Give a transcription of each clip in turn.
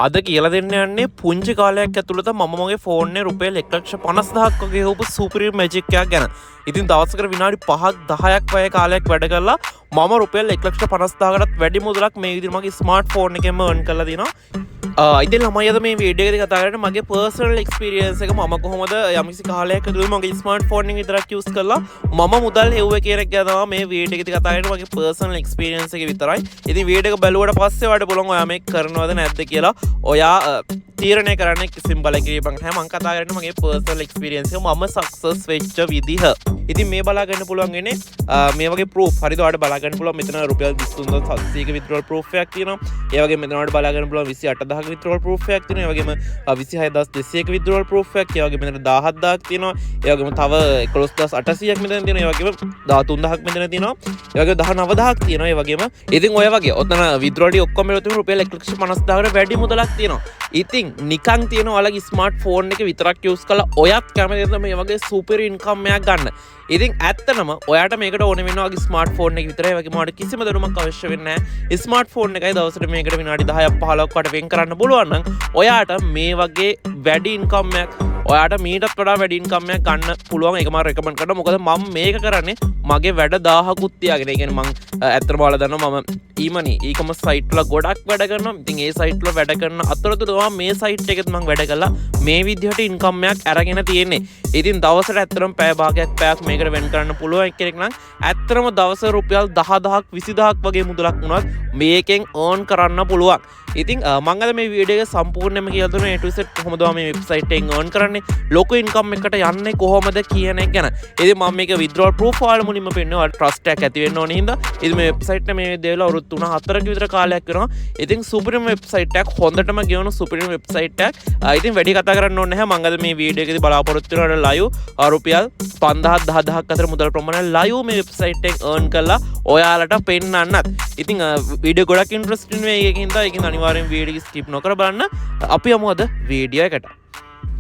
අද කියලා දෙන්න යන්නේ පුංචි කාලයක් ඇතුළත මම මගේ ෆෝන් එකේ රුපියල් 1,50,000ක් වගේ හොපු සුපිරි මැජික් එකක් ගැන. ඉතින් දවසකට විනාඩි 5ක් 10ක් වගේ කාලයක් වැඩ කරලා මම රුපියල් 1,50,000කටත් වැඩි මුදලක් මේ විදිහට මගේ ස්මාර්ට් ෆෝන් එකෙන්ම earn කරලා දිනවා. ඉතින් ළමයි අද මේ වීඩියෝ එකේදී කතා කරන්නේ මගේ පර්සනල් එක්ස්පීරියන්ස් එක මම කොහොමද යම්කිසි කාලයක් ඇතුළත මගේ ස්මාර්ට් ෆෝන් එක විතරක් යූස් කරලා මම මුදල් හෙව්වේ කියන එක ගැන තමයි මේ වීඩියෝ එකේදී කතා කරන්නේ මගේ පර්සනල් එක්ස්පීරියන්ස් එක විතරයි. ඉතින් වීඩියෝ එක බැලුවට පස්සේ ඔයාලට බලන්න ඔයා මේක කරනවද නැද්ද කියලා ඔයා තීරණය කරන්න සිම්පල් කිරීමක් නැහැ. මම කතා කරන්නේ මගේ පර්සනල් එක්ස්පීරියන්ස් එක මම සක්සස් වෙච්ච විදිහ. ඉතින් මේ බලා ගන්න පුළුවන් වෙන්නේ මේ වගේ ප්‍රූෆ් හරිද ඔයාලට බලා ගන්න පුළුවන් මෙතන රුපියල් 23,700ක විත්ඩ්‍රෝල් ප්‍රූෆ් එකක් තියෙනවා. ඒ වගේම මෙතන ඔයාලට බලා ගන්න පුළුවන් 28,000ක විත්ඩ්‍රෝල් ප්‍රූෆ් එකක් තියෙනවා. ඒ වගේම 26,200ක විත්ඩ්‍රෝල් ප්‍රූෆ් එකක්. ඒ වගේම මෙතන 17,000ක් තියෙනවා. ඒ වගේම තව 11,800ක් මෙතන තියෙනවා. ඒ වගේම 13,000ක් මෙතන තියෙනවා. ඒ වගේම 19,000ක් තියෙනවා. ඒ වගේම ඉතින් ඔය වගේ ඔතන විත්ඩ්‍රෝල් ටි ඔක්කොම මෙතන රුපියල් 1,50,000කට වැඩි මුදලක් තියෙනවා. ඉතින් නිකන් තියෙන ඔයාලගේ ස්මාර්ට් ෆෝන් එක විතරක් යූස් කරලා ඔයත් කැමතිද මේ වගේ සුපර් ඉන්කම් එකක් ගන්න. ඉතින් ඇත්තටම ඔයාට මේකට ඕන වෙනවා වගේ ස්මාර්ට් ෆෝන් එක විතරයි. වගේ මොකට කිසිම දැනුමක් අවශ්‍ය වෙන්නේ නැහැ. ස්මාර්ට් ෆෝන් එකයි දවසට මේකට විනාඩි 10ක් 15ක් වට වෙන් කරන්න පුළුවන් නම් ඔයාට මේ වගේ වැඩි ඉන්කම් එකක් ඔයාට මීටත් වඩා වැඩි ඉන්කම් එකක් ගන්න පුළුවන්. ඒක මම රෙකමන්ඩ් කරනවා. මොකද මම මේක කරන්නේ මගේ වැඩ 1000කුත් තියාගෙන. ඒ කියන්නේ මම ඇත්තටම ඔයාලා දන්නවා මම ඊමනි ඊ-කොමර්ස් සයිට් වල ගොඩක් වැඩ කරනවා. ඉතින් ඒ සයිට් වල වැඩ කරන අතරතුර මේ සයිට් එකෙත් මම වැඩ කළා. මේ විදිහට ඉන්කම් එකක් අරගෙන තියෙන්නේ. ඉතින් දවසට ඇත්තටම පැය භාගයක් පැයක් මේකට වෙන් කරන්න පුළුවන් කෙනෙක් නම් ඇත්තටම දවස රුපියල් 10,000ක් 20,000ක් වගේ මුදලක් වුණත් මේකෙන් earn කරන්න පුළුවන්. ඉතින් මම අද මේ වීඩියෝ එක සම්පූර්ණයෙන්ම කියලා දුන්නා A to Z කොහොමද මේ වෙබ්සයිට් එකෙන් earn කරන්නේ ලොකු ඉන්කම් එකකට යන්නේ කොහොමද කියන එක ගැන. ඉතින් මම මේක withdrawal proof වල මුලින්ම පෙන්නනවා. ඔයාලට trust එකක් ඇති වෙන්න ඕනේ හින්දා. ඉතින් මේ වෙබ්සයිට් එක මේ දේවල් අවුරුදු 3-4ක විතර කාලයක් වෙනවා. ඉතින් සුපිරිම වෙබ්සයිට් එකක් හොඳටම ගෙවන සුපිරිම වෙබ්සයිට් එකක්. ඉතින් වැඩි කතා කරන්න ඕනේ නැහැ. මම අද මේ වීඩියෝ එකේදී බලාපොරොත්තු වෙනවා live රුපියල් 5,000-10,000ක් අතර මුදල් ප්‍රමාණය live මේ වෙබ්සයිට් එකෙන් earn කරලා ඔයාලට පෙන්නන්නත්. ඉතින් වීඩියෝ ගොඩක් ඉන්ටරෙස්ටිං වෙයි ඒකින්ද ඒකින් අනිවාර්යෙන් වීඩියෝ එක ස්කිප් නොකර බලන්න. අපි යමු අද වීඩියෝ එකට.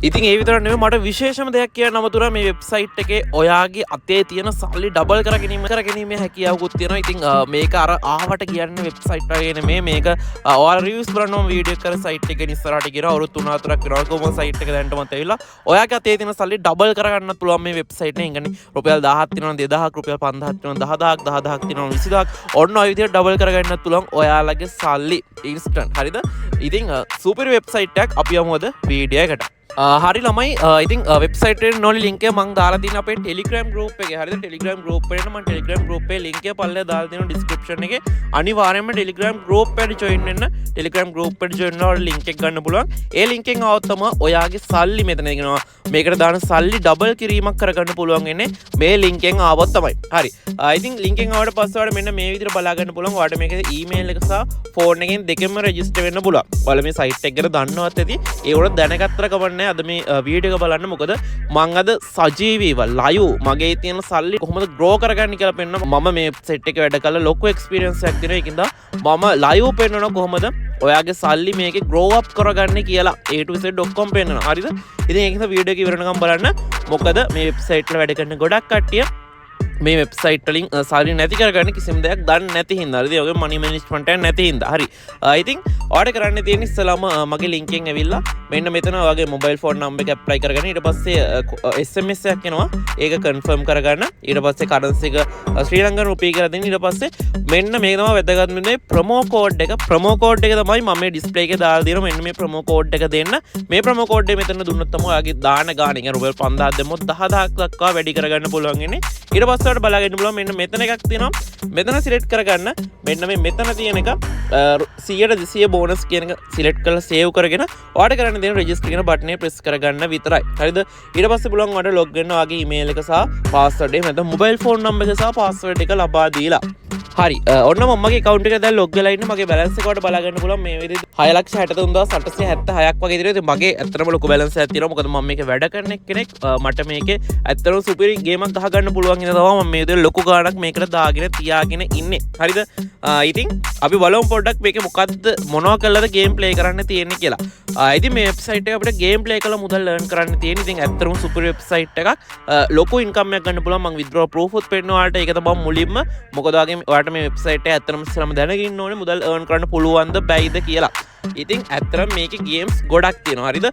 ඉතින් ඒ විතරක් නෙමෙයි මට විශේෂම දෙයක් කියන්න අමතුරා මේ වෙබ්සයිට් එකේ ඔයාගේ අතේ තියෙන සල්ලි ඩබල් කරගැනීමේ හැකියාවකුත් තියෙනවා. ඉතින් මේක අර ආවට කියන්නේ වෙබ්සයිට් වගේ නෙමෙයි. මේක ඔයාලා රිවිව්ස් බලනවා වීඩියෝ කරලා සයිට් එකෙන් ඉස්සරහට ගිහලා අවුරුදු 3-4ක් වෙනවා කොහොම සයිට් එක දැනටමත් ඇවිල්ලා ඔයාගේ අතේ තියෙන සල්ලි ඩබල් කරගන්නත් පුළුවන් මේ වෙබ්සයිට් එකෙන්. يعني රුපියල් 1000ක් තියෙනවා 2000ක් රුපියල් 5000ක් තියෙනවා 10000ක් 10,000ක් තියෙනවා 20000ක් ඔන්න ඔය විදිහට ඩබල් කරගන්නත් පුළුවන් ඔයාලගේ සල්ලි ඉන්ස්ටන්ට්. හරිද? ඉතින් සුපිරි වෙබ්සයිට් එකක් අපි යමු අද වීඩියෝ එකට. හරි ළමයි ඉතින් වෙබ්සයිට් එකේ නොලි ලින්ක් එක මම දාලා තියෙනවා අපේ Telegram group එකේ. හරිද? Telegram group එකට මම Telegram group එකේ link එක පල්ලේ දාලා තියෙනවා description එකේ. අනිවාර්යයෙන්ම Telegram group එකට join වෙන්න. Telegram group එකට join වෙනවා link එක ගන්න පුළුවන්. ඒ link එකෙන් ආවොත් තමයි ඔයාගේ සල්ලි මෙතන දෙනවා. මේකට දාන සල්ලි ඩබල් කිරීමක් කරගන්න පුළුවන් වෙන්නේ මේ link එකෙන් ආවොත් තමයි. හරි. ඉතින් link එකෙන් ආවට පස්සේ ඔයාලට මෙන්න මේ විදිහට බලා ගන්න පුළුවන්. ඔයාලට මේකේ email එක සහ phone එකෙන් දෙකෙන්ම register වෙන්න පුළුවන්. ඔයාලා මේ site එක ගැන දන්නවත් ඇති. ඒ වල දැනගත්තර කවන්නේ අද මේ වීඩියෝ එක බලන්න. මොකද මං අද සජීවීව live මගේ තියෙන සල්ලි කොහොමද grow කරගන්නේ කියලා පෙන්නනවා. මම මේ set එකේ වැඩ කළා ලොකු experience එකක් දෙනවා. ඒකින්ද මම live පෙන්නනවා කොහොමද ඔයාගේ සල්ලි මේකේ grow up කරගන්නේ කියලා A to Z ඔක්කොම පෙන්නනවා. හරිද? ඉතින් ඒකින්ද වීඩියෝ එක ඉවරනකම් බලන්න. මොකද මේ වෙබ්සයිට් වල වැඩ කරන ගොඩක් කට්ටිය මේ වෙබ්සයිට් වලින් සල්ලි නැති කරගන්න කිසිම දෙයක් දන්නේ නැති හින්දා. හරිද? ඔයගේ money management එක නැති හින්දා. හරි. ඉතින් ඔයාලට කරන්න තියෙන්නේ ඉස්සලාම මගේ link එකෙන් ඇවිල්ලා මෙන්න මෙතන ඔයාගේ mobile phone number එක apply කරගන්න. ඊට පස්සේ SMS එකක් එනවා. ඒක confirm කරගන්න. ඊට පස්සේ currency එක ශ්‍රී ලංකන් රුපිය කියලා දෙන්න. ඊට පස්සේ මෙන්න මේක තමයි වැදගත් වෙන්නේ promo code එක. promo code එක තමයි මම මේ display එකේ දාලා දෙනවා. මෙන්න මේ promo code එක දෙන්න. මේ promo code එක මෙතන දුන්නොත් තමයි ඔයාගේ දාන ගාණ එක රුපියල් 5000 දෙමුත් 10000ක් දක්වා වැඩි කරගන්න පුළුවන් වෙන්නේ. ඊට පස්සේ ඔයාලට බලාගන්න පුළුවන් මෙන්න මෙතන එකක් තියෙනවා. මෙතන select කරගන්න. මෙන්න මේ මෙතන තියෙන එක 100% bonus කියන එක select කරලා save කරගෙන ඔයාලට කරන්න දෙන register කියන button එක press කරගන්න විතරයි. හරිද? ඊට පස්සේ පුළුවන් ඔයාලට log වෙන්න ඔයාගේ email එක සහ password එක නැත්නම් mobile phone number එක සහ password එක ලබා දීලා. හරි. ඔන්න මගේ account එක දැන් log වෙලා ඉන්නේ. මගේ balance එක ඔයාලට බලා ගන්න පුළුවන් මේ විදිහට 6,63,876ක් වගේ තියෙනවා. ඉතින් මගේ ඇත්තටම ලොකු balance එකක් තියෙනවා. මොකද මම මේක වැඩ කරන කෙනෙක්. මට මේකේ ඇත්තටම සුපිරි ගේමක් ගහ ගන්න පුළුවන් ඉන්න තමයි මම මේ විදිහට ලොකු ගාණක් මේකට දාගෙන තියාගෙන ඉන්නේ. හරිද? ඉතින් අපි බලමු පොඩ්ඩක් මේකේ මොකද්ද මොනවා කළාද ගේම් ප්ලේ කරන්න තියෙන්නේ කියලා. ඉතින් මේ වෙබ්සයිට් එක අපිට ගේම් ප්ලේ කරලා මුදල් earn කරන්න තියෙන්නේ. ඉතින් ඇත්තටම සුපිරි වෙබ්සයිට් එකක්. ලොකු ඉන්කම් එකක් ගන්න පුළුවන්. මම withdraw proof උත් පෙන්නනවා ඔයාලට. ඒක තමයි මුලින්ම. මොකද ඔයාගේ ඔයාලට මේ වෙබ්සයිට් එක ඇත්තටම ඉස්සරහම දැනගෙන ඉන්න ඕනේ මුදල් earn කරන්න පුළුවන්ද බැයිද කියලා. ඉතින් ඇත්තටම මේකේ ගේම්ස් ගොඩක් තියෙනවා. හරිද?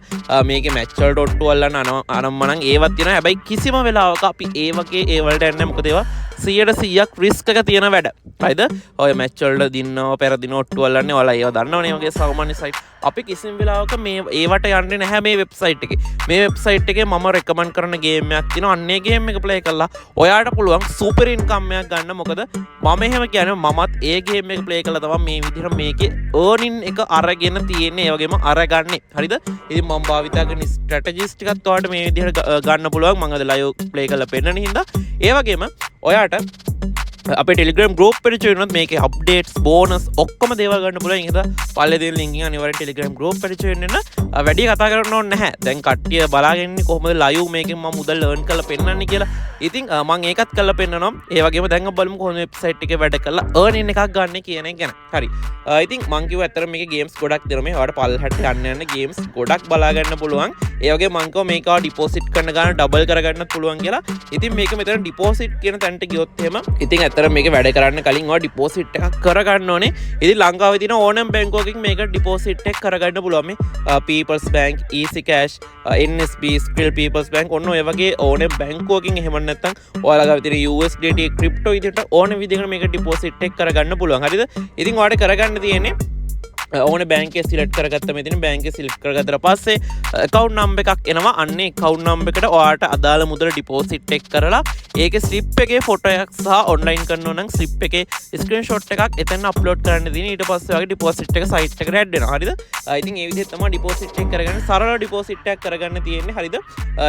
මේකේ මැච් වලට ඔට්ටු අල්ලන්න අනම්මනම් ඒවත් තියෙනවා. හැබැයි කිසිම වෙලාවක අපි ඒ වගේ ඒ වලට යන්නේ මොකද ඒවා 100% රිස්ක් එක තියෙන වැඩ. හරිද? ඔය මැච් වලට දින්නව පෙරදින ඔට්ටු අල්ලන්නේ ඔයාලා ඒව දන්නවනේ වගේ සාමාන්‍ය සයිට්. අපි කිසිම වෙලාවක මේ ඒවට යන්නේ නැහැ මේ වෙබ්සයිට් එකේ. මේ වෙබ්සයිට් එකේ මම රෙකමන්ඩ් කරන ගේම් එකක් තියෙනවා. අන්නේ ගේම් එක ප්ලේ කරලා ඔයාට පුළුවන් සුපර් ඉන්කම් එකක් ගන්න. මොකද මම එහෙම කියන්නේ මමත් ඒ ගේම් එක ප්ලේ කරලා තමයි මේ විදිහට මේකේ earning එක අරගෙන තියෙන්නේ. ඒ වගේම අරගන්නේ. හරිද? ඉතින් මම භාවිත කරන ස්ට්‍රැටජිස් ටිකත් ඔයාලට මේ විදිහට ගන්න පුළුවන්. මම අද ලයිව් ප්ලේ කරලා පෙන්නන හින්දා. ඒ වගේම ඔයාට අපේ ටෙලිග්‍රෑම් ගෲප් එකට ජොයින් වුණොත් මේකේ අප්ඩේට්ස් බෝනස් ඔක්කොම දේවල් ගන්න පුළුවන්. ඒක පල්ලේ දෙන ලින්ක් එක අනිවාර්යෙන් ටෙලිග්‍රෑම් ගෲප් එකට ජොයින් වෙන්න. වැඩි කතා කරන්න ඕනේ නැහැ. දැන් කට්ටිය බලාගෙන ඉන්නේ කොහොමද ලයිව් මේකෙන් මම මුදල් earn කරලා පෙන්නන්නේ කියලා. ඉතින් මම ඒකත් කරලා පෙන්නනවා. ඒ වගේම දැන් අපි බලමු කොහොමද වෙබ්සයිට් එකේ වැඩ කරලා earning එකක් ගන්න කියන එක ගැන. හරි. ඉතින් මම කිව්වා ඇත්තට මේකේ ගේම්ස් ගොඩක් දෙනවා. මේ ඔයාලට පල්ලෙහාට යන්න ගේම්ස් ගොඩක් බලා ගන්න පුළුවන්. ඒ වගේ මම කිව්වා මේක ඩිපොසිට් කරන ගාන ඩබල් කරගන්නත් පුළුවන් කියලා. ඉතින් මේක මෙතන ඩිපොසිට් කියන තැනට ගියොත් එහෙම ඉතින් ඇත්තට මේක වැඩ කරන්න කලින් ඔය ඩිපොසිට් එකක් කරගන්න ඕනේ. ඉතින් ලංකාවේ තියෙන ඕනම බැංකුවකින් මේක ඩිපොසිට් එක කරගන්න පුළුවන්. මේ People's Bank, Easy Cash, NSB, Skrill People's Bank ඔන්න ඔය වගේ ඕනම බැංකුවකින් එහෙම නැත්නම් ඔයාලා ගාව තියෙන USDT ක්‍රිප්ටෝ විදිහට ඕන විදිහකට මේක ඩිපොසිට් එක කරගන්න පුළුවන්. හරිද? ඉතින් ඔයාලට කරගන්න තියෙන්නේ ඕන බැංකේ සිලෙක්ට් කරගත්ත මෙතන බැංකේ සිලෙක්ට් කරගත්තට පස්සේ account number එකක් එනවා. අන්නේ account number එකට ඔයාලට අදාළ මුදල ඩිපොසිට් එක කරලා ඒකේ slip එකේ ෆොටෝ එකක් සහ ඔන්ලයින් කරනවා නම් slip එකේ ස්ක්‍රීන්ෂොට් එකක් එතන අප්ලෝඩ් කරන්න තියෙන. ඊට පස්සේ ඔයාගේ ඩිපොසිට් එක සයිට් එකට ඇඩ් වෙනවා. හරිද? ඉතින් ඒ විදිහට තමයි ඩිපොසිට් එක කරගන්න සරල ඩිපොසිට් එකක් කරගන්න තියෙන්නේ. හරිද?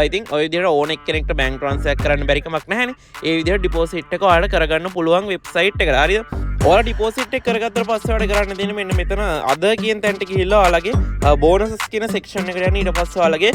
ඉතින් ඔය විදිහට ඕන එක්කෙනෙක්ට බැංක් ට්‍රාන්ස්ෆර් කරන්න බැරි කමක් නැහැනේ. ඒ විදිහට ඩිපොසිට් එක ඔයාලට කරගන්න පුළුවන් වෙබ්සයිට් එකට. හරිද? ඔයාලා ඩිපොසිට් එක කරගත්තට පස්සේ ඔයාලට කරන්න තියෙන්නේ මෙන්න මෙතන අද කියන තැනට ගිහිල්ලා ඔයාලගේ බෝනසස් කියන සෙක්ෂන් එකට යන්න. ඊට පස්සේ ඔයාලගේ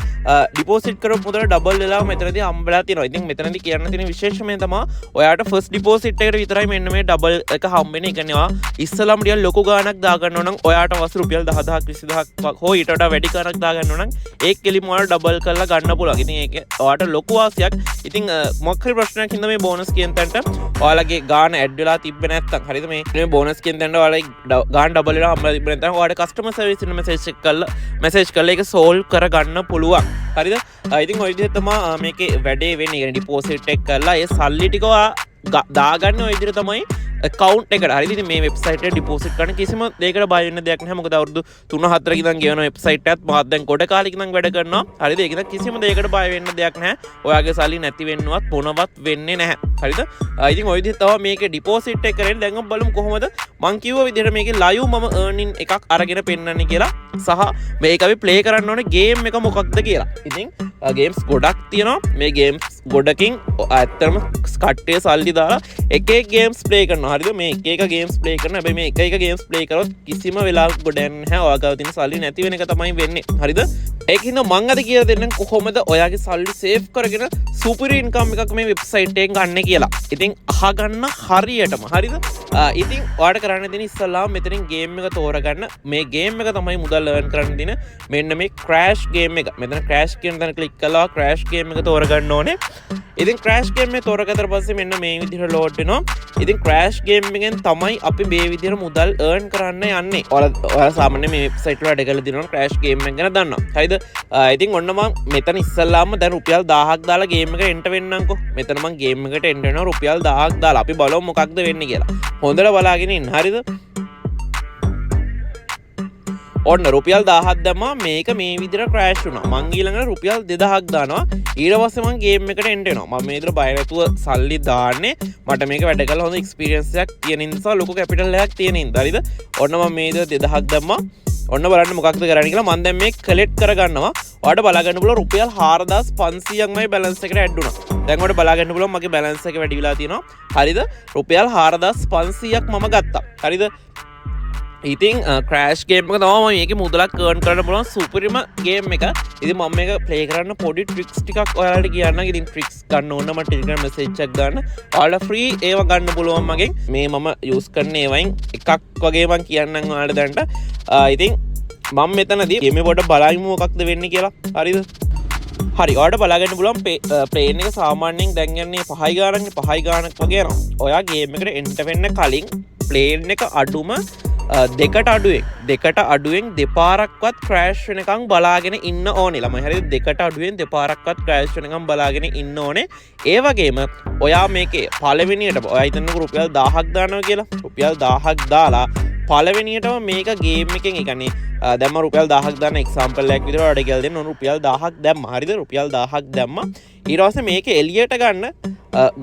ඩිපොසිට් කරපු මුදල ඩබල් වෙලා මෙතනදී හම්බෙලා තියෙනවා. ඉතින් මෙතනදී කියන්න තියෙන විශේෂම තමයි ඔයාට ෆස්ට් ඩිපොසිට් එකට විතරයි මෙන්න මේ ඩබල් එක හම්බෙන්නේ. ඒ කියන්නේ ඉස්සලම් ටිකක් ලොකු ගාණක් දාගන්න ඕන නම් ඔයාට වස් රුපියල් 10000ක් 20000ක් හෝ ඊට වඩා වැඩි ගාණක් දාගන්න ඕන නම් ඒක කෙලිම ඔයාලා ඩබල් කරලා ගන්න පුළුවන්. ඉතින් ඒක ඔයාට ලොකු වාසියක්. ඉතින් මොකක් හරි ප්‍රශ්නයක් හින්දා මේ බෝනස් කියන තැනට ඔයාලගේ ගාණ ඇඩ් වෙලා තිබ්බේ නැත්නම් හරිද මේ බෝනස් කියන තැනට ඔයාලගේ ගාණ ඩබල් වෙලා හම්බෙලා තිබ්බේ නැත්නම් ඔයාලට කස්ටමර් සර්විස් එකට මැසේජ් කරලා ඒක සෝල්ව් කරගන්න පුළුවන්. හරිද? ඉතින් ඔය විදිහට තමයි මේකේ වැඩේ වෙන්නේ. يعني ඩිපොසිට් එක කරලා ඒ සල්ලි ටික දාගන්න ඔය විදිහට තමයි account එකට. හරිද? ඉතින් මේ වෙබ්සයිට් එක ඩිපොසිට් කරන කිසිම දෙයකට බය වෙන්න දෙයක් නැහැ. මොකද අවුරුදු 3-4 ඉඳන් ගෙවන වෙබ්සයිට් එකත් මාත් දැන් කොට කාලෙක ඉඳන් වැඩ කරනවා. හරිද? ඒක ඉතින් කිසිම දෙයකට බය වෙන්න දෙයක් නැහැ. ඔයාගේ සල්ලි නැති වෙන්නවත් මොනවත් වෙන්නේ නැහැ. හරිද? ඉතින් ඔය විදිහට තමයි මේකේ ඩිපොසිට් එක කරන්නේ. දැන් අපි බලමු කොහොමද මං කිව්ව විදිහට මේකේ live මම earning එකක් අරගෙන පෙන්නන්නේ කියලා. සහ මේක අපි ප්ලේ කරන්න ඕනේ ගේම් එක මොකක්ද කියලා. ඉතින් ගේම්ස් ගොඩක් තියෙනවා. මේ ගේම්ස් ගොඩකින් ඇත්තටම කට්ටිය සල්ලි දාලා එක එක ගේම්ස් ප්ලේ කරනවා. හරිද? මේ එක එක ගේම්ස් ප්ලේ කරනවා. හැබැයි මේ එක එක ගේම්ස් ප්ලේ කරොත් කිසිම වෙලාවක ගොඩ යන්නේ නැහැ. ඔයාගාව තියෙන සල්ලි නැති වෙන එක තමයි වෙන්නේ. හරිද? ඒකින්ද මං අද කියලා දෙන්නම් කොහොමද ඔයාගේ සල්ලි සේව් කරගෙන සුපිරි ඉන්කම් එකක් මේ වෙබ්සයිට් එකෙන් ගන්න කියලා. ඉතින් අහගන්න හරියටම. හරිද? ඉතින් ඔයාලට කරන්න දෙන ඉස්සල්ලාම මෙතනින් ගේම් එක තෝරගන්න. මේ ගේම් එක තමයි මුදල් earn කරන්න දෙන මෙන්න මේ ක්‍රෑෂ් ගේම් එක. මෙතන ක්‍රෑෂ් කියන තැන ක්ලික් කළා ක්‍රෑෂ් ගේම් එක තෝරගන්න ඕනේ. ඉතින් ක්‍රෑෂ් ගේම් එක තෝරගත්තට පස්සේ මෙන්න මේ විදිහට ලෝඩ් වෙනවා. ඉතින් ක්‍රෑෂ් ගේම් එකෙන් තමයි අපි මේ විදිහට මුදල් earn කරන්න යන්නේ. ඔයාලා සාමාන්‍යයෙන් මේ වෙබ්සයිට් වල වැඩ කරලා දිනන ක්‍රෑෂ් ගේම් එක ගැන දන්නවා. හරිද? ඉතින් ඔන්න මම මෙතන ඉස්සල්ලාම දැන් රුපියල් 1000ක් දාලා ගේම් එකට එන්ටර් වෙන්නම්කෝ. මෙතන මම ගේම් එකට එන්ටර් වෙනවා රුපියල් 1000ක් දාලා. අපි බලමු මොකක්ද වෙන්නේ කියලා. හොඳට බලාගෙන ඉන්න. හරිද? ඔන්න රුපියල් 1000ක් දැම්මා මේක මේ විදිහට ක්‍රෑෂ් වුණා. මං ඊළඟට රුපියල් 2000ක් දානවා. ඊට පස්සේ මං ගේම් එකට එන්ටර් වෙනවා. මම මේ විදිහට බය නැතුව සල්ලි දාන්නේ. මට මේක වැඩ කරලා හොඳ එක්ස්පීරියන්ස් එකක් තියෙන නිසා ලොකු කැපිටල් එකක් තියෙන නිසා. හරිද? ඔන්න මම මේ විදිහට 2000ක් දැම්මා. ඔන්න බලන්න මොකක්ද කරන්නේ කියලා. මම දැන් මේ කලෙක්ට් කරගන්නවා. ඔයාලට බලා ගන්න පුළුවන් රුපියල් 4500ක්මයි බැලන්ස් එකට ඇඩ් වුණා. දැන් ඔයාලට බලා ගන්න පුළුවන් මගේ බැලන්ස් එක වැඩි වෙලා තියෙනවා. හරිද? රුපියල් 4500ක් මම ගත්තා. හරිද? ඉතින් ක්‍රෑෂ් ගේම් එක තමයි මම මේකේ මුදලක් earn කරන්න පුළුවන් සුපිරිම ගේම් එක. ඉතින් මම මේක ප්ලේ කරන්න පොඩි ට්‍රික්ස් ටිකක් ඔයාලට කියන්නම්. ඉතින් ට්‍රික්ස් ගන්න ඕන නම් ටෙලිග්‍රෑම් මෙසේජ් එකක් ගන්න. ඔයාලට ෆ්‍රී ඒවා ගන්න පුළුවන් මගෙන්. මේ මම යූස් කරන ඒවායින් එකක් වගේ මම කියන්නම් ඔයාලට දැනට. ඉතින් මම මෙතනදී ගේම් එක පොඩ්ඩක් බලමු මොකක්ද වෙන්නේ කියලා. හරිද? හරි ඔයාලට බලාගන්න පුළුවන් ප්ලේන් එක සාමාන්‍යයෙන් දැන් යන්නේ 5යි ගානක් වගේ යනවා. ඔයා ගේම් එකට එන්ටර් වෙන්න කලින් ප්ලේන් එක අඩුම දෙකට අඩුවෙන් දෙපාරක්වත් ක්‍රෑෂ් වෙනකම් බලාගෙන ඉන්න ඕනේ. ළමයි හරිද? දෙකට අඩුවෙන් දෙපාරක්වත් ක්‍රෑෂ් වෙනකම් බලාගෙන ඉන්න ඕනේ. ඒ වගේම ඔයා මේකේ පළවෙනියට ඔයා හිතන්නකො රුපියල් 1000ක් දානවා කියලා. රුපියල් 1000ක් දාලා පළවෙනියටම මේක ගේම් එකෙන් ඒ කියන්නේ දැම්ම රුපියල් 1000ක් දාන්න එක්සැම්පල් එකක් විදිහට ඔයාලට කියලා දෙන්න ඕන රුපියල් 1000ක් දැම්ම. හරිද? රුපියල් 1000ක් දැම්ම. ඊට පස්සේ මේක එළියට ගන්න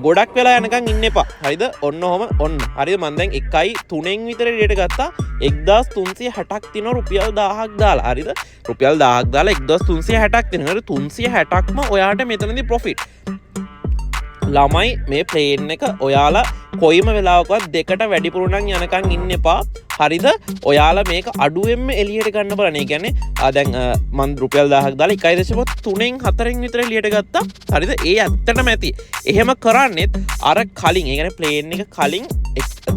ගොඩක් වෙලා යනකම් ඉන්න එපා. හරිද? ඔන්න ඔහම ඔන්න. හරිද? මම දැන් 1.3න් විතර එළියට ගත්තා. 1360ක් තියෙනවා රුපියල් 1000ක් දාලා. හරිද? රුපියල් 1000ක් දාලා 1360ක් තියෙනවා. හරිද? 360ක්ම ඔයාට මෙතනදී ප්‍රොෆිට්. ළමයි මේ ප්ලේන් එක ඔයාලා කොයිම වෙලාවකවත් දෙකට වැඩිපුර නම් යනකම් ඉන්න එපා. හරිද? ඔයාලා මේක අඩුවෙන්ම එළියට ගන්න බලන්න. ඒ කියන්නේ දැන් මම රුපියල් 1000ක් දාලා 1.3න් 4න් විතර එළියට ගත්තා. හරිද? ඒ ඇත්තටම ඇති. එහෙම කරන්නේත් අර කලින් ඒ කියන්නේ ප්ලේන් එක කලින්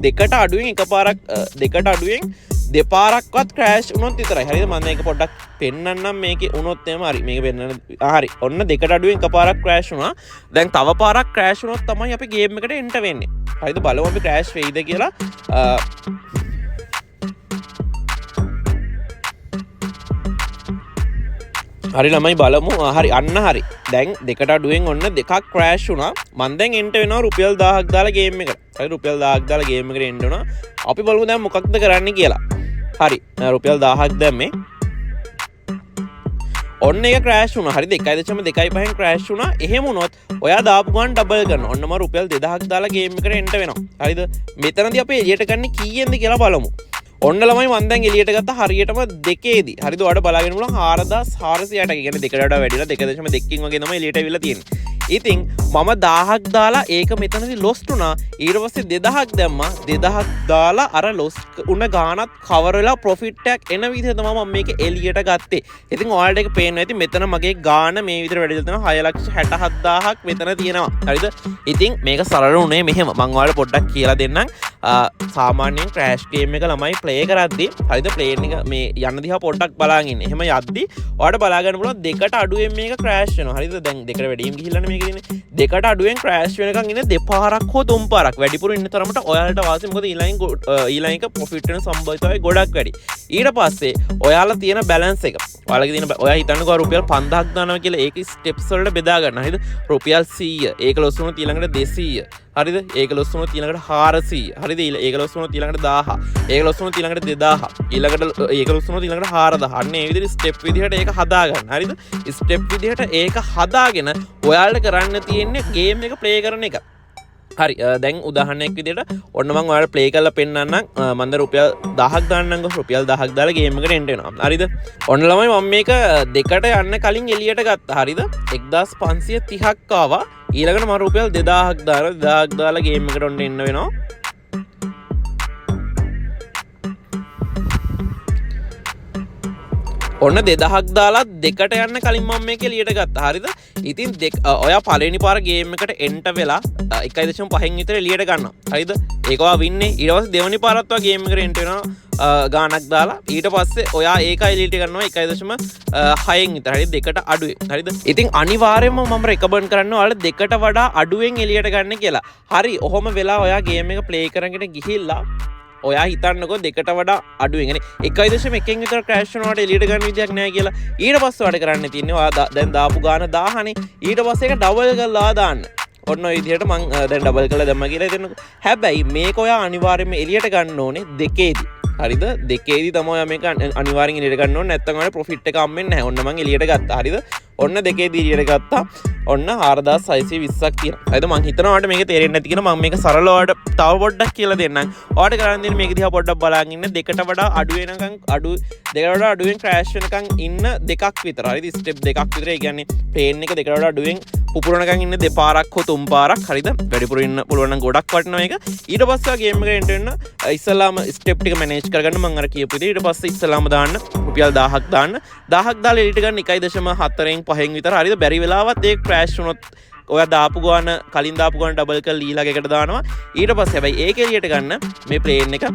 දෙකට අඩුවෙන් එකපාරක් දෙකට අඩුවෙන් දෙපාරක්වත් ක්‍රෑෂ් වුණොත් විතරයි. හරිද? මම මේක පොඩ්ඩක් පෙන්නන්නම් මේකේ වුණොත් එහෙම හරි. මේක පෙන්නන්න හරි. ඔන්න දෙකට අඩුවෙන් එකපාරක් ක්‍රෑෂ් වුණා. දැන් තව පාරක් ක්‍රෑෂ් වුණොත් තමයි අපි ගේම් එකට එන්ටර් වෙන්නේ. හරිද? බලමු අපි ක්‍රෑෂ් වෙයිද කියලා. හරි ළමයි බලමු. හරි අන්න හරි. දැන් දෙකට අඩුවෙන් ඔන්න දෙකක් ක්‍රෑෂ් වුණා. මම දැන් එන්ටර් වෙනවා රුපියල් 1000ක් දාලා ගේම් එකට. හරි රුපියල් 1000ක් දාලා ගේම් එකට එන්න වෙනවා. අපි බලමු දැන් මොකක්ද කරන්න කියලා. හරි රුපියල් 1000ක් දැම්මේ. ඔන්න එක ක්‍රෑෂ් වුණා. හරිද? 1.25න් ක්‍රෑෂ් වුණා. එහෙම වුණොත් ඔයා දාපු ගමන් ඩබල් කරනවා. ඔන්න මම රුපියල් 2000ක් දාලා ගේම් එකට එන්ටර් වෙනවා. හරිද? මෙතනදී අපි එළියට ගන්න කීයෙන්ද කියලා බලමු. ඔන්න ළමයි මම දැන් එළියට ගත්ත හරියටම දෙකේදී. හරිද? ඔයාලට බලාගෙන බලන්න 4460ක්. ඒ කියන්නේ දෙකට වඩා වැඩිලා 2.2කින් වගේ තමයි එළියට අවිලා තියෙන්නේ. ඉතින් මම 1000ක් දාලා ඒක මෙතනදී ලොස්ට් වුණා. ඊට පස්සේ 2000ක් දැම්මා. 2000ක් දාලා අර ලොස්ට් උන ගානත් කවර් වෙලා ප්‍රොෆිට් එකක් එන විදිහ තමයි මම මේක එළියට ගත්තේ. ඉතින් ඔයාලට ඒක පේනවා ඇති මෙතන මගේ ගාන මේ විදිහට වැඩිලා තියෙනවා 6,67,000ක් මෙතන තියෙනවා. හරිද? ඉතින් මේක සරල උනේ මෙහෙම. මම ඔයාලට පොඩ්ඩක් කියලා දෙන්නම්. සාමාන්‍යයෙන් ක්‍රෑෂ් ගේම් එක ළමයි ප්ලේ කරද්දී හරිද? ප්ලේන් එක මේ යන දිහා පොඩ්ඩක් බලාගෙන ඉන්න. එහෙම යද්දී ඔයාලට බලා ගන්න පුළුවන් දෙකට අඩුවෙන් මේක ක්‍රෑෂ් වෙනවා. හරිද? දැන් දෙකට වැඩියෙන් ගිහිල්ලානේ මේක තියෙන්නේ. දෙකට අඩුවෙන් ක්‍රෑෂ් වෙනකන් ඉන්නේ දෙපාරක් හෝ තුන් පාරක්. වැඩිපුර ඉන්න තරමට ඔයාලට වාසිය. මොකද ඊළඟ එක ප්‍රොෆිට් වෙන සම්භාවිතාවය ගොඩක් වැඩි. ඊට පස්සේ ඔයාලා තියෙන බැලන්ස් එක. ඔයාලගේ තියෙන ඔයා හිතන්නකෝ රුපියල් 5000ක් දානවා කියලා ඒක ස්ටෙප්ස් වලට බෙදා ගන්න. හරිද? රුපියල් 100. ඒක ලොස් වුණොත් ඊළඟට 200. හරිද? ඒක ලොස් වුණොත් ඊළඟට 400. හරිද? ඒක ලොස් වුණොත් ඊළඟට 1000. ඒක ලොස් වුණොත් ඊළඟට 2000. ඊළඟට ඒක ලොස් වුණොත් ඊළඟට 4000. අන්න ඒ විදිහට ස්ටෙප් විදිහට ඒක හදා ගන්න. හරිද? ස්ටෙප් විදිහට ඒක හදාගෙන ඔයාලට කරන්න තියෙන්නේ ගේම් එක ප්ලේ කරන එක. හරි දැන් උදාහරණයක් විදිහට ඔන්න මම ඔයාලට ප්ලේ කරලා පෙන්නන්නම්. මම දැන් රුපියල් 1000ක් දාන්නම්කො. රුපියල් 1000ක් දාලා ගේම් එකට එන්ටර් වෙනවා. හරිද? ඔන්න ළමයි මම මේක දෙකට යන්න කලින් එළියට ගත්තා. හරිද? 1530ක් ආවා. ඊළඟට මම රුපියල් 2000ක් දාලා 2000ක් දාලා ගේම් එකට ඔන්න එන්න වෙනවා. ඔන්න 2000ක් දාලා දෙකට යන්න කලින් මම මේක එළියට ගත්තා. හරිද? ඉතින් ඔයා පළවෙනි පාර ගේම් එකට එන්ටර් වෙලා 1.5න් විතර එළියට ගන්නවා. හරිද? ඒක ඔයා වින්නේ. ඊට පස්සේ දෙවෙනි පාරත් ඔයා ගේම් එකට එන්ටර් වෙනවා ගානක් දාලා. ඊට පස්සේ ඔයා ඒක එළියට ගන්නවා 1.6න් විතර. හරිද? දෙකට අඩුවෙන්. හරිද? ඉතින් අනිවාර්යයෙන්ම මම රෙකමන්ඩ් කරනවා ඔයාලා දෙකට වඩා අඩුවෙන් එළියට ගන්න කියලා. හරි. ඔහොම වෙලා ඔයා ගේම් එක ප්ලේ කරගෙන ගිහිල්ලා ඔයා හිතන්නකො දෙකට වඩා අඩුවෙන්. يعني 1.1කින් විතර ක්‍රෑෂ් වෙනවට එළියට ගන්න විදියක් නැහැ කියලා. ඊට පස්සේ වැඩ කරන්න තියෙන්නේ ඔයා දැන් දාපු ගාන 1000නේ. ඊට පස්සේ ඒක ඩබල් කරලා දාන්න. ඔන්න ඔය විදිහට මම දැන් ඩබල් කරලා දැම්මා කියලා හිතන්නකො. හැබැයි මේක ඔයා අනිවාර්යයෙන්ම එළියට ගන්න ඕනේ දෙකේදී. හරිද? දෙකේදී තමයි ඔයා මේක අනිවාර්යෙන් එළියට ගන්න ඕනේ. නැත්නම් ඔයාලට ප්‍රොෆිට් එක හම්බෙන්නේ නැහැ. ඔන්න මම එළියට ගත්තා. හරිද? ඔන්න දෙකේදී එළියට ගත්තා. ඔන්න 4620ක් තියෙනවා. හරිද? මම හිතනවා ඔයාලට මේක තේරෙන්නේ නැති කියලා මම මේක සරලව ඔයාලට තව පොඩ්ඩක් කියලා දෙන්නම්. ඔයාලට කරන්න දෙන්නේ මේක දිහා පොඩ්ඩක් බලාගෙන ඉන්න. දෙකට වඩා අඩු වෙනකන් දෙකට වඩා අඩුවෙන් ක්‍රෑෂ් වෙනකන් ඉන්න දෙකක් විතර. හරිද? ස්ටෙප් දෙකක් විතර. ඒ කියන්නේ ප්ලේන් එක දෙකට වඩා අඩුවෙන් පුපුරනකන් ඉන්න දෙපාරක් හෝ තුන් පාරක්. හරිද? වැඩිපුර ඉන්න පුළුවන් නම් ගොඩක් වටිනවා මේක. ඊට පස්සේ ගේම් එකට එන්ටර් වෙන්න ඉස්සලාම ස්ටෙප් ටික මැනේජ් කරගන්න මම අර කියපු විදිහට. ඊට පස්සේ ඉස්සලාම දාන්න රුපියල් 1000ක් දාන්න. 1000ක් දාලා එළියට ගන්න 1.4න් 5න් විතර. හරිද? බැරි වෙලාවත් ඒක ක්‍රෑෂ් වුණොත් ඔයා දාපු ගාන කලින් දාපු ගාන ඩබල් කරලා ඊළඟ එකට දානවා. ඊට පස්සේ හැබැයි ඒක එළියට ගන්න මේ ප්ලේන් එක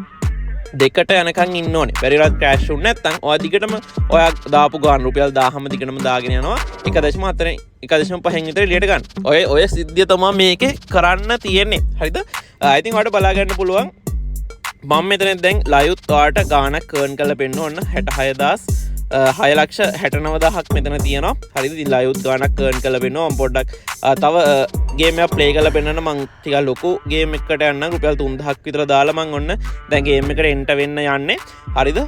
දෙකට යනකම් ඉන්න ඕනේ. බැරි වෙලාවත් ක්‍රෑෂ් වුනේ නැත්නම් ඔයා දිගටම ඔයා දාපු ගාන රුපියල් 1000ම දිගටම දාගෙන යනවා. 1.4 1.5න් විතර එළියට ගන්න. ඔය සිද්ධිය තමයි මේකේ කරන්න තියෙන්නේ. හරිද? I think ඔයාලට බලා ගන්න පුළුවන් මම මෙතන දැන් ලයුත් වාට ගානක් කර්න් කල පෙන්න්න ඔන්න 66,6,69,000ක් මෙතන තියෙනවා හරි ලයුත් ගානක් කර්න් කල පෙන්න්න පොඩ්ඩක් තව ගේම ප්ලේ කල පෙන්න්න මං ටික ලොකු ගේම එකට යන්න රුපියල් 3,000ක් විතර දාලා මං ඔන්න දැන් ගේම් එකට එන්ට වෙන්න යන්නේ හරිද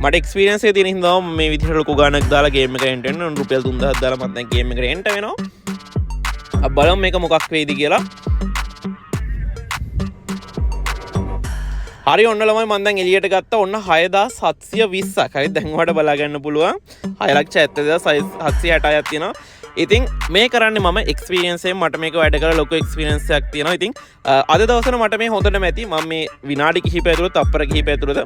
මට එක්ස්පීරියන්ස් එක තියෙන හින්දා මේ විදිහට ලොකු ගානක් දාලා ගේම් එකට එන්ට වෙන්න රුපියල් 3,000ක් දාලා මම දැන් ගේම් එකට එන්ට වෙනවා බලමු මේක මොකක් වෙයිද කියලා හරි ඔන්න ළමයි මම දැන් එළියට ගත්තා ඔන්න 6,720ක් හරි දැන් ඔයාලට බලා ගන්න පුළුවන් 6,70,760ක් තියෙනවා ඉතින් මේ කරන්නේ මම එක්ස්පීරියන්ස් එකෙන් මට මේක වැඩ කරලා ලොකු එක්ස්පීරියන්ස් එකක් තියෙනවා ඉතින් අද දවසට මට මේ හොඳටම ඇති මම මේ විනාඩි කිහිපය ඇතුළත තප්පර කිහිපය ඇතුළත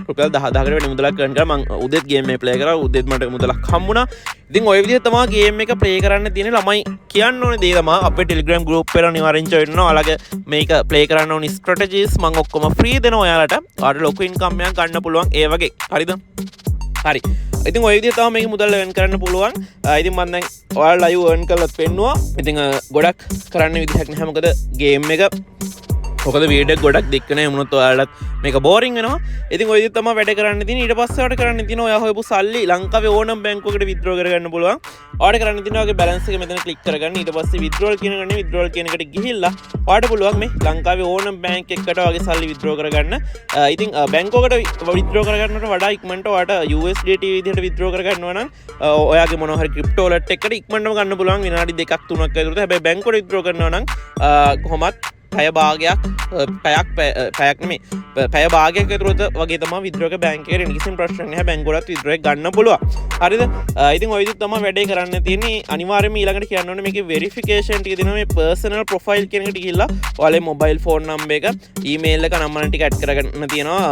රුපියල් 10,000කට වැඩි මුදලක් ගන්න කරා මම උදේත් ගේම් එක ප්ලේ කරා උදේත් මට මුදලක් හම්බුණා ඉතින් ওই විදිහට තමයි ගේම් එක ප්ලේ කරන්න තියෙන ළමයි කියන්න ඕනේ දේ තමයි අපේ Telegram group එකට අනිවාර්යෙන් join වෙන්න ඔයාලගේ මේක ප්ලේ කරන්න ඕනි ස්ට්‍රැටජිස් මම ඔක්කොම ෆ්‍රී දෙනවා ඔයාලට ඔයාලට ලොකු ඉන්කම් එකක් ගන්න පුළුවන් ඒ වගේ හරිද හරි ඉතින් ඔය විදිහට තමයි මේක මුදල් earn කරන්න පුළුවන් ඉතින් මම දැන් ඔයාලා live earn කරලා පෙන්නුවා ඉතින් ගොඩක් කරන්න විදිහක් නැහැ මොකද ගේම් එක මොකද වීඩියෝ ගොඩක් දික්ක නැහැ වුණොත් ඔයාලට මේක බෝරින් වෙනවා ඉතින් ඔය විදිහට තමයි වැඩ කරන්න තියෙන්නේ ඊට පස්සේ ඔයාලට කරන්න තියෙනවා ඔයා හොයපු සල්ලි ලංකාවේ ඕනම බැංකුවකට withdraw කරගන්න පුළුවන් ඔයාලට කරන්න තියෙනවා ඔයාගේ balance එක මෙතන click කරගන්න ඊට පස්සේ withdrawal කියන එකට ගිහිල්ලා ඔයාලට පුළුවන් මේ ලංකාවේ ඕනම බැංක් එකකට ඔයාගේ සල්ලි withdraw කරගන්න ඉතින් බැංකුවකට withdraw කරගන්නට වඩා ඉක්මනට ඔයාලට USDT විදිහට withdraw කරගන්නවා නම් ඔයාගේ මොනවා හරි crypto wallet එකකට ඉක්මනටම ගන්න පුළුවන් විනාඩි 2ක් 3ක් ඇතුළත හැබැයි බැංකුවට withdraw කරනවා නම් කොහොමත් පැය භාගයක් පැයක් නෙමෙයි පැය භාගයක් ඇතුළත වගේ තමයි withdraw එක බැංක් එකේ එන කිසිම ප්‍රශ්නයක් නැහැ බැංකුවලත් withdraw එක ගන්න පුළුවන් හරිද ඉතින් ඔය විදිහට තමයි වැඩේ කරන්න තියෙන්නේ අනිවාර්යයෙන්ම ඊළඟට කියන්න ඕනේ මේකේ verification ටික දෙනවා මේ personal profile කියන එකට ගිහිල්ලා ඔයාලේ mobile phone number එක email එක නම්බර ටික add කරගන්න තියෙනවා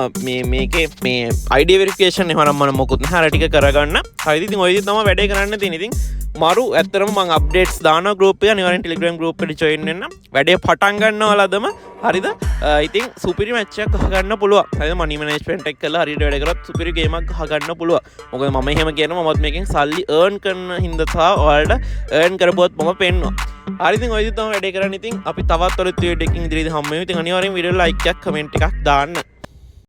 මේකේ මේ ID verification එහෙම නම් මොකුත් නැහැ අර ටික කරගන්න හරිද ඉතින් ඔය විදිහට තමයි වැඩේ කරන්න තියෙන්නේ ඉතින් මරු ඇත්තරම මං අප්ඩේට්ස් දානවා group එක අනිවාර්යෙන් Telegram group එකට join වෙන්න වැඩේ පටන් ගන්නවලදම හරිද ඉතින් සුපිරි මැච් එකක් ගහගන්න පුළුවන් හරිද මනි මැනේජ්මන්ට් එක කරලා හරියට වැඩ කරොත් සුපිරි ගේමක් ගහගන්න පුළුවන් මොකද මම එහෙම කියනවා මමත් මේකෙන් සල්ලි earn කරන හින්දා සහ ඔයාලට earn කරපුවත් මම පෙන්නවා හරි ඉතින් ඔය විදිහට තමයි වැඩේ කරන්නේ ඉතින් අපි තවත් ඔය වීඩියෝ එකකින් ඉදිරියේදී හම්බ වෙමු ඉතින් අනිවාර්යෙන් වීඩියෝ like එකක් comment එකක් දාන්න